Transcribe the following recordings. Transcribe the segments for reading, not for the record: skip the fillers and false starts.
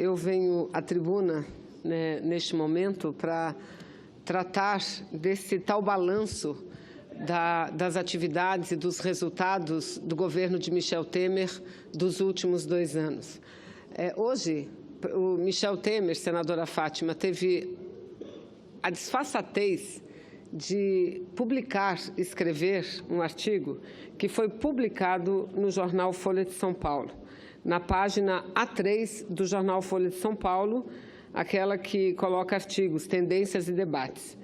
eu venho à tribuna, né, neste momento para tratar desse tal balanço das atividades e dos resultados do governo de Michel Temer dos últimos 2 anos. Hoje, o Michel Temer, senadora Fátima, teve a desfaçatez de escrever um artigo que foi publicado no jornal Folha de São Paulo, na página A3 do jornal Folha de São Paulo, aquela que coloca artigos, tendências e debates.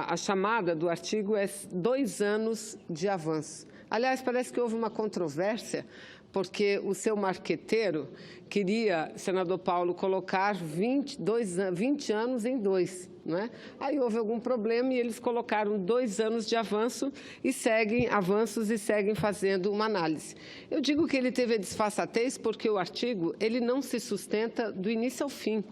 A chamada do artigo é 2 anos de avanço. Aliás, parece que houve uma controvérsia, porque o seu marqueteiro queria, senador Paulo, colocar 20 anos em 2, não é? Aí houve algum problema e eles colocaram 2 anos de avanço e seguem fazendo uma análise. Eu digo que ele teve a desfaçatez porque o artigo ele não se sustenta do início ao fim.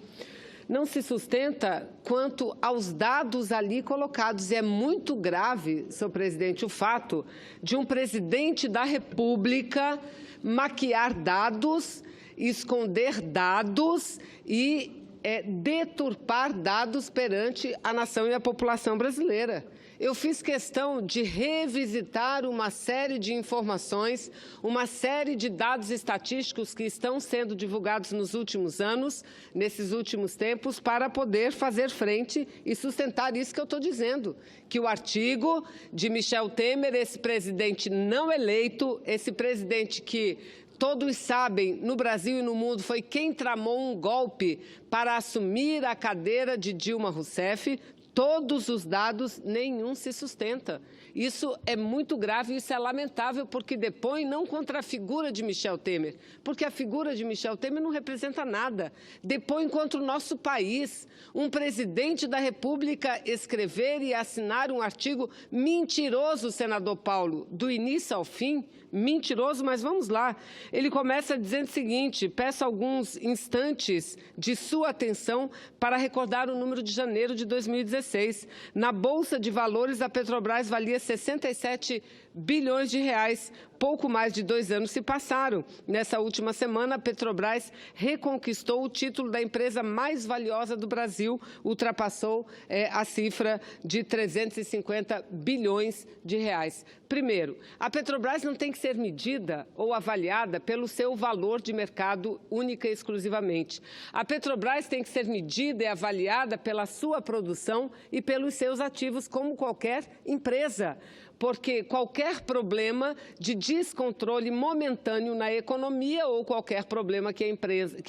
Não se sustenta quanto aos dados ali colocados. E é muito grave, senhor presidente, o fato de um presidente da República maquiar dados, esconder dados e deturpar dados perante a nação e a população brasileira. Eu fiz questão de revisitar uma série de informações, uma série de dados estatísticos que estão sendo divulgados nos últimos anos, nesses últimos tempos, para poder fazer frente e sustentar isso que eu estou dizendo, que o artigo de Michel Temer, esse presidente não eleito, esse presidente que todos sabem, no Brasil e no mundo, foi quem tramou um golpe para assumir a cadeira de Dilma Rousseff. Todos os dados, nenhum se sustenta. Isso é muito grave e isso é lamentável, porque depõe não contra a figura de Michel Temer, porque a figura de Michel Temer não representa nada. Depõe contra o nosso país. Um presidente da República escrever e assinar um artigo mentiroso, senador Paulo, do início ao fim, mentiroso, mas vamos lá. Ele começa dizendo o seguinte: peço alguns instantes de sua atenção para recordar o número de janeiro de 2016. Na Bolsa de Valores, a Petrobras valia 67 bilhões de reais. Pouco mais de 2 anos se passaram. Nessa última semana, a Petrobras reconquistou o título da empresa mais valiosa do Brasil, ultrapassou a cifra de 350 bilhões de reais. Primeiro, a Petrobras não tem que ser medida ou avaliada pelo seu valor de mercado única e exclusivamente. A Petrobras tem que ser medida e avaliada pela sua produção e pelos seus ativos, como qualquer empresa. Porque qualquer problema de descontrole momentâneo na economia ou qualquer problema que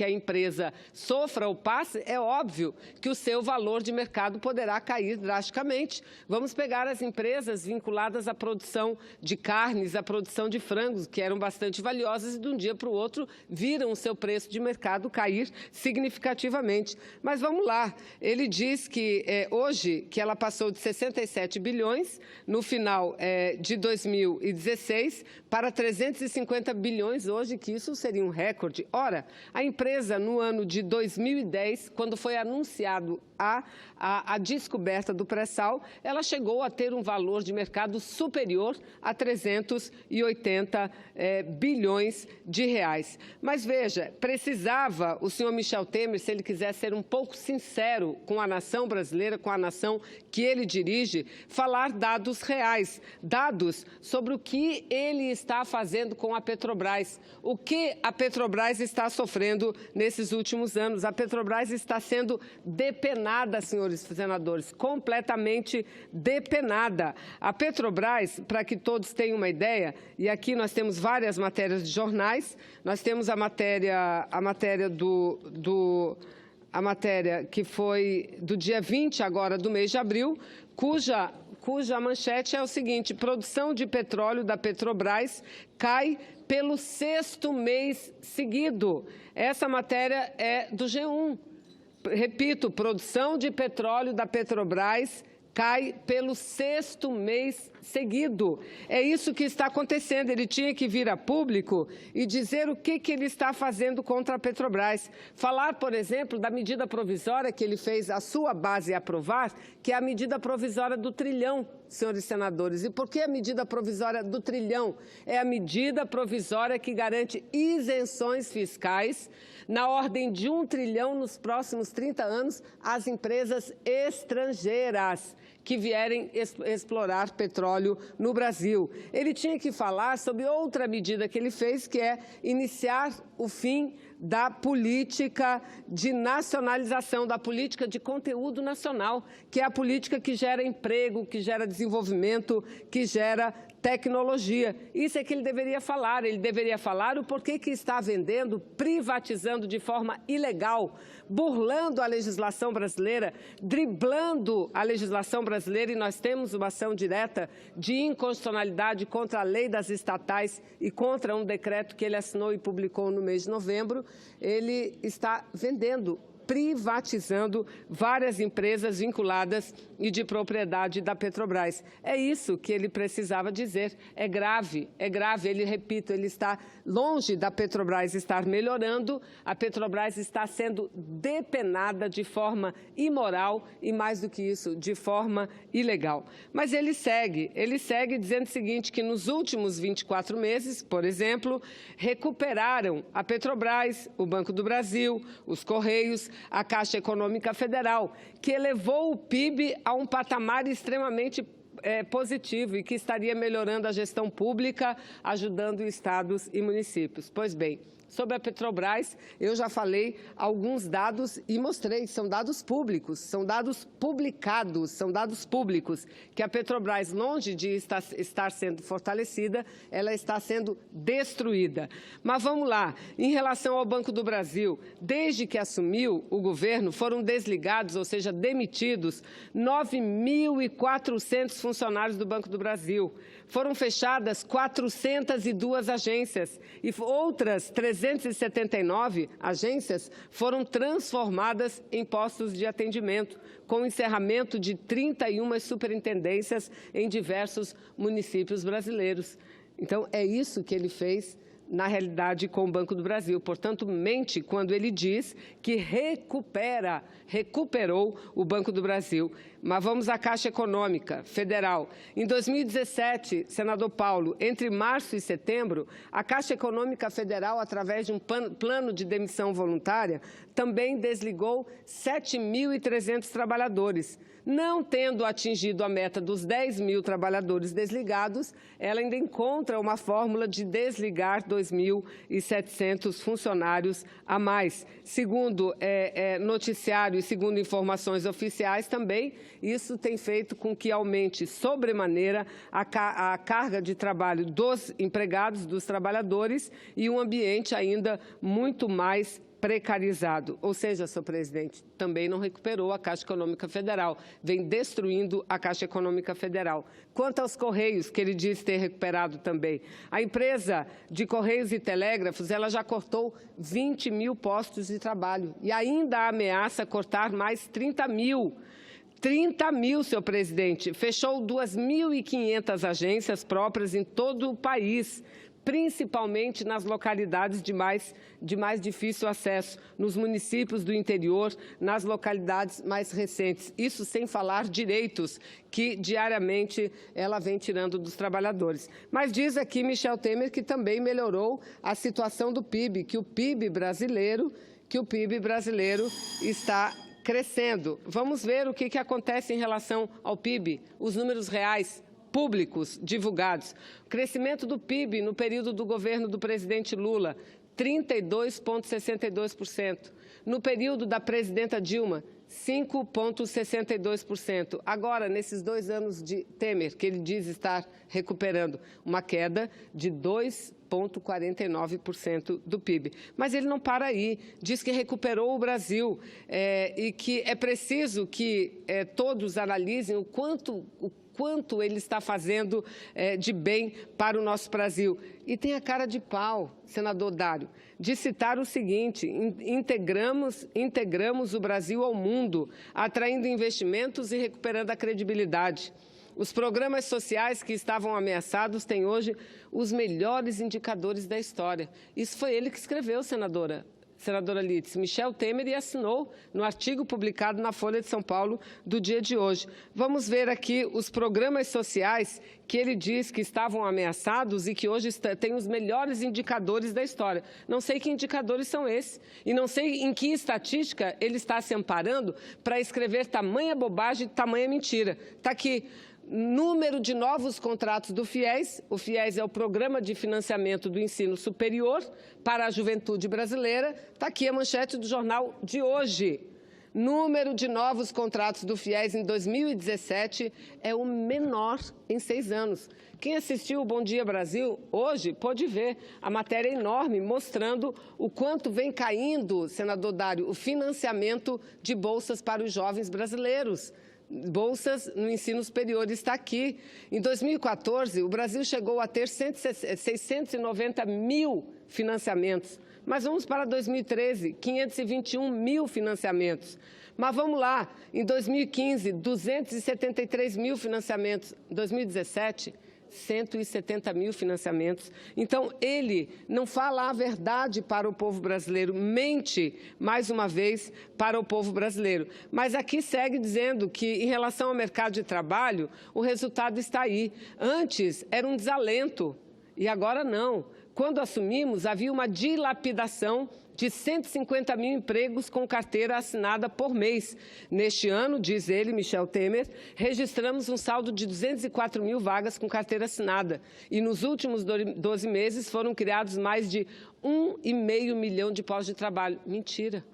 a empresa sofra ou passe, é óbvio que o seu valor de mercado poderá cair drasticamente. Vamos pegar as empresas vinculadas à produção de carnes, à produção de frangos, que eram bastante valiosas e de um dia para o outro viram o seu preço de mercado cair significativamente. Mas vamos lá, ele diz que hoje que ela passou de 67 bilhões no final de 2016 para 350 bilhões hoje, que isso seria um recorde. Ora, a empresa no ano de 2010, quando foi anunciado a descoberta do pré-sal, ela chegou a ter um valor de mercado superior a 380 bilhões de reais. Mas veja, precisava o senhor Michel Temer, se ele quiser ser um pouco sincero com a nação brasileira, com a nação que ele dirige, falar dados reais, dados sobre o que ele está fazendo com a Petrobras, o que a Petrobras está sofrendo nesses últimos anos. A Petrobras está sendo depenada, senhores senadores, completamente depenada. A Petrobras, para que todos tenham uma ideia, e aqui nós temos várias matérias de jornais, nós temos a matéria que foi do dia 20 agora do mês de abril, cuja manchete é o seguinte: produção de petróleo da Petrobras cai pelo 6º mês seguido. Essa matéria é do G1. Repito, produção de petróleo da Petrobras cai pelo 6º mês seguido. É isso que está acontecendo. Ele tinha que vir a público e dizer o que ele está fazendo contra a Petrobras. Falar, por exemplo, da medida provisória que ele fez a sua base aprovar, que é a medida provisória do trilhão, senhores senadores. E por que a medida provisória do trilhão? É a medida provisória que garante isenções fiscais na ordem de 1 trilhão nos próximos 30 anos às empresas estrangeiras que vierem explorar petróleo no Brasil. Ele tinha que falar sobre outra medida que ele fez, que é iniciar o fim da política de nacionalização, da política de conteúdo nacional, que é a política que gera emprego, que gera desenvolvimento, que gera tecnologia. Isso é que ele deveria falar o porquê que está vendendo, privatizando de forma ilegal, burlando a legislação brasileira, driblando a legislação brasileira, e nós temos uma ação direta de inconstitucionalidade contra a lei das estatais e contra um decreto que ele assinou e publicou no mês de novembro. Ele está vendendo, privatizando várias empresas vinculadas e de propriedade da Petrobras. É isso que ele precisava dizer. É grave, ele, repito, ele está longe da Petrobras estar melhorando, a Petrobras está sendo depenada de forma imoral e, mais do que isso, de forma ilegal. Mas ele segue dizendo o seguinte, que nos últimos 24 meses, por exemplo, recuperaram a Petrobras, o Banco do Brasil, os Correios, a Caixa Econômica Federal, que elevou o PIB a um patamar extremamente positivo e que estaria melhorando a gestão pública, ajudando estados e municípios. Pois bem, sobre a Petrobras, eu já falei alguns dados e mostrei, são dados públicos, são dados publicados, são dados públicos, que a Petrobras, longe de estar sendo fortalecida, ela está sendo destruída. Mas vamos lá, em relação ao Banco do Brasil, desde que assumiu o governo, foram desligados, ou seja, demitidos, 9.400 funcionários do Banco do Brasil. Foram fechadas 402 agências e outras 379 agências foram transformadas em postos de atendimento, com o encerramento de 31 superintendências em diversos municípios brasileiros. Então, é isso que ele fez, na realidade, com o Banco do Brasil. Portanto, mente quando ele diz que recuperou o Banco do Brasil. Mas vamos à Caixa Econômica Federal. Em 2017, senador Paulo, entre março e setembro, a Caixa Econômica Federal, através de um plano de demissão voluntária, também desligou 7.300 trabalhadores. Não tendo atingido a meta dos 10.000 trabalhadores desligados, ela ainda encontra uma fórmula de desligar 2.700 funcionários a mais. Segundo noticiário e segundo informações oficiais também, isso tem feito com que aumente sobremaneira a carga de trabalho dos empregados, dos trabalhadores, e um ambiente ainda muito mais precarizado. Ou seja, senhor presidente, também não recuperou a Caixa Econômica Federal, vem destruindo a Caixa Econômica Federal. Quanto aos Correios, que ele diz ter recuperado também, a empresa de Correios e Telégrafos, ela já cortou 20.000 postos de trabalho e ainda ameaça cortar mais 30.000. 30.000, senhor presidente. Fechou 2.500 agências próprias em todo o país, principalmente nas localidades de mais difícil acesso, nos municípios do interior, nas localidades mais recentes. Isso sem falar direitos que diariamente ela vem tirando dos trabalhadores. Mas diz aqui Michel Temer que também melhorou a situação do PIB, que o PIB brasileiro está crescendo. Vamos ver o que acontece em relação ao PIB, os números reais públicos divulgados. O crescimento do PIB no período do governo do presidente Lula, 32,62%. No período da presidenta Dilma, 5,62%. Agora, nesses 2 anos de Temer, que ele diz estar recuperando, uma queda de 2,49% do PIB. Mas ele não para aí, diz que recuperou o Brasil e que é preciso que todos analisem o quanto ele está fazendo de bem para o nosso Brasil. E tem a cara de pau, senador Dário, de citar o seguinte: integramos o Brasil ao mundo, atraindo investimentos e recuperando a credibilidade. Os programas sociais que estavam ameaçados têm hoje os melhores indicadores da história. Isso foi ele que escreveu, senadora Lídice, Michel Temer, e assinou no artigo publicado na Folha de São Paulo do dia de hoje. Vamos ver aqui os programas sociais que ele diz que estavam ameaçados e que hoje têm os melhores indicadores da história. Não sei que indicadores são esses e não sei em que estatística ele está se amparando para escrever tamanha bobagem, tamanha mentira. Está aqui. Número de novos contratos do FIES. O FIES é o Programa de Financiamento do Ensino Superior para a Juventude Brasileira. Está aqui a manchete do jornal de hoje. Número de novos contratos do FIES em 2017 é o menor em 6 anos. Quem assistiu o Bom Dia Brasil hoje pôde ver a matéria enorme mostrando o quanto vem caindo, senador Dário, o financiamento de bolsas para os jovens brasileiros. Bolsas no ensino superior está aqui. Em 2014, o Brasil chegou a ter 690 mil financiamentos. Mas vamos para 2013, 521 mil financiamentos. Mas vamos lá, em 2015, 273 mil financiamentos. Em 2017, 170 mil financiamentos. Então, ele não fala a verdade para o povo brasileiro, mente, mais uma vez, para o povo brasileiro. Mas aqui segue dizendo que, em relação ao mercado de trabalho, o resultado está aí. Antes, era um desalento, e agora não. Quando assumimos, havia uma dilapidação de 150 mil empregos com carteira assinada por mês. Neste ano, diz ele, Michel Temer, registramos um saldo de 204 mil vagas com carteira assinada. E nos últimos 12 meses foram criados mais de 1,5 milhão de postos de trabalho. Mentira.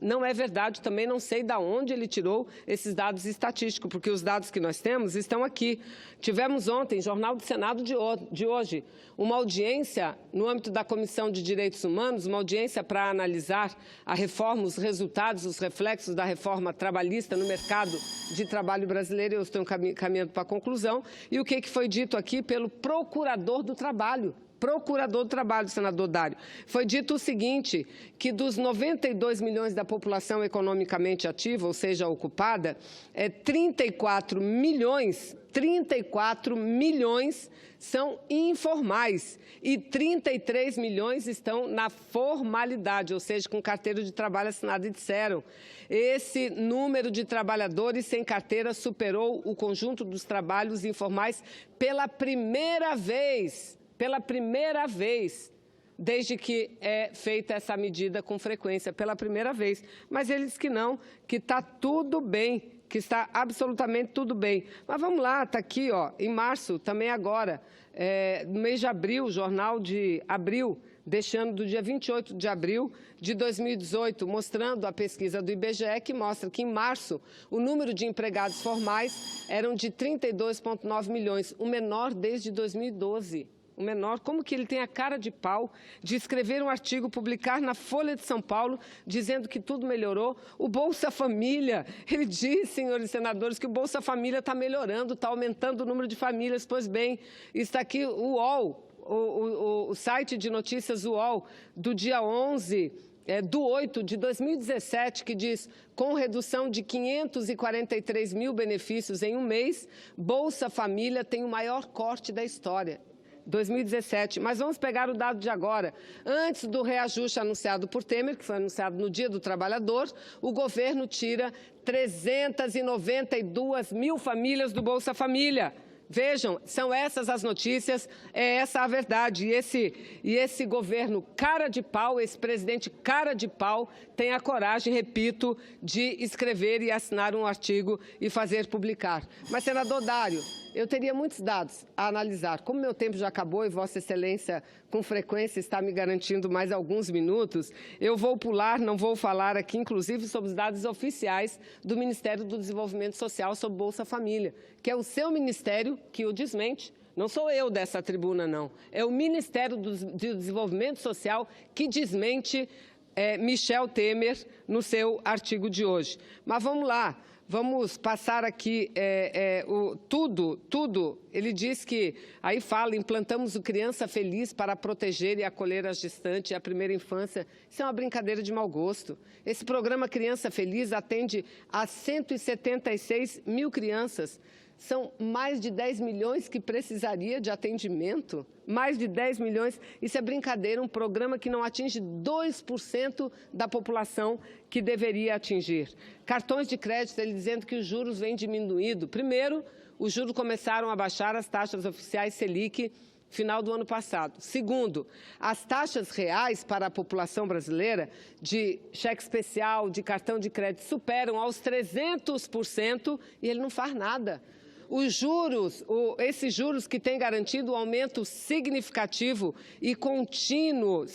Não é verdade, também não sei de onde ele tirou esses dados estatísticos, porque os dados que nós temos estão aqui. Tivemos ontem, Jornal do Senado de hoje, uma audiência no âmbito da Comissão de Direitos Humanos, uma audiência para analisar a reforma, os resultados, os reflexos da reforma trabalhista no mercado de trabalho brasileiro. Eu estou caminhando para a conclusão. E o que foi dito aqui pelo Procurador do Trabalho? Procurador do Trabalho, senador Dário. Foi dito o seguinte, que dos 92 milhões da população economicamente ativa, ou seja, ocupada, 34 milhões são informais e 33 milhões estão na formalidade, ou seja, com carteira de trabalho assinada, e disseram. Esse número de trabalhadores sem carteira superou o conjunto dos trabalhos informais pela primeira vez, desde que é feita essa medida com frequência, pela primeira vez. Mas ele diz que não, que está tudo bem, que está absolutamente tudo bem. Mas vamos lá, está aqui, ó, em março, também agora, no mês de abril, o jornal de abril, deste ano, do dia 28 de abril de 2018, mostrando a pesquisa do IBGE, que mostra que, em março, o número de empregados formais eram de 32,9 milhões, o menor desde 2012. O menor, como que ele tem a cara de pau de escrever um artigo, publicar na Folha de São Paulo, dizendo que tudo melhorou. O Bolsa Família, ele diz, senhores senadores, que o Bolsa Família está melhorando, está aumentando o número de famílias. Pois bem, está aqui o UOL, o site de notícias UOL, do dia 11 do 8 de 2017, que diz, com redução de 543 mil benefícios em um mês, Bolsa Família tem o maior corte da história. 2017, mas vamos pegar o dado de agora. Antes do reajuste anunciado por Temer, que foi anunciado no Dia do Trabalhador, o governo tira 392 mil famílias do Bolsa Família. Vejam, são essas as notícias, é essa a verdade. E esse governo cara de pau, esse presidente cara de pau, tem a coragem, repito, de escrever e assinar um artigo e fazer publicar. Mas, senador Dário, eu teria muitos dados a analisar. Como meu tempo já acabou e Vossa Excelência, com frequência, está me garantindo mais alguns minutos, eu vou pular, não vou falar aqui, inclusive, sobre os dados oficiais do Ministério do Desenvolvimento Social sobre Bolsa Família, que é o seu ministério que o desmente. Não sou eu dessa tribuna, não. É o Ministério do Desenvolvimento Social que desmente Michel Temer no seu artigo de hoje. Mas vamos lá. Vamos passar aqui tudo. Ele diz que, aí fala, implantamos o Criança Feliz para proteger e acolher as gestantes e a primeira infância. Isso é uma brincadeira de mau gosto. Esse programa Criança Feliz atende a 176 mil crianças. São mais de 10 milhões que precisaria de atendimento. Mais de 10 milhões. Isso é brincadeira, um programa que não atinge 2% da população que deveria atingir. Cartões de crédito, ele dizendo que os juros vêm diminuindo. Primeiro, os juros começaram a baixar as taxas oficiais Selic final do ano passado. Segundo, as taxas reais para a população brasileira de cheque especial, de cartão de crédito, superam aos 300% e ele não faz nada. Os juros, esses juros que têm garantido um aumento significativo e contínuo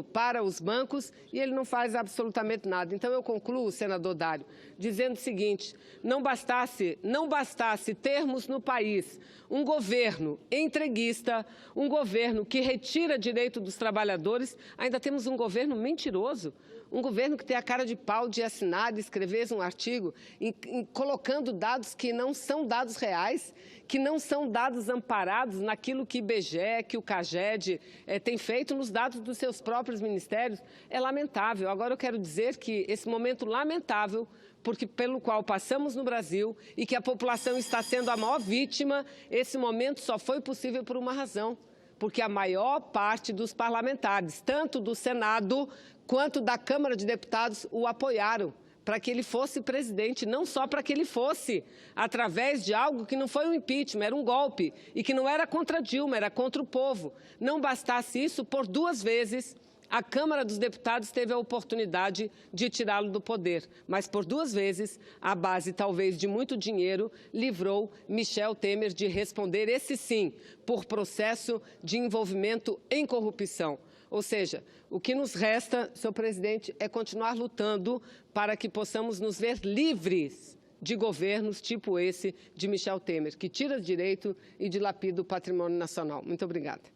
para os bancos, e ele não faz absolutamente nada. Então eu concluo, senador Dário, dizendo o seguinte: não bastasse termos no país um governo entreguista, um governo que retira direito dos trabalhadores, ainda temos um governo mentiroso. Um governo que tem a cara de pau de assinar, de escrever um artigo, colocando dados que não são dados reais, que não são dados amparados naquilo que o IBGE, que o CAGED tem feito nos dados dos seus próprios ministérios. É lamentável. Agora eu quero dizer que esse momento lamentável, pelo qual passamos no Brasil e que a população está sendo a maior vítima, esse momento só foi possível por uma razão. Porque a maior parte dos parlamentares, tanto do Senado quanto da Câmara de Deputados, o apoiaram para que ele fosse presidente, não só para que ele fosse através de algo que não foi um impeachment, era um golpe, e que não era contra Dilma, era contra o povo. Não bastasse isso, por 2 vezes, a Câmara dos Deputados teve a oportunidade de tirá-lo do poder, mas por 2 vezes, à base talvez de muito dinheiro, livrou Michel Temer de responder, esse sim, por processo de envolvimento em corrupção. Ou seja, o que nos resta, senhor presidente, é continuar lutando para que possamos nos ver livres de governos tipo esse de Michel Temer, que tira direito e dilapida o patrimônio nacional. Muito obrigada.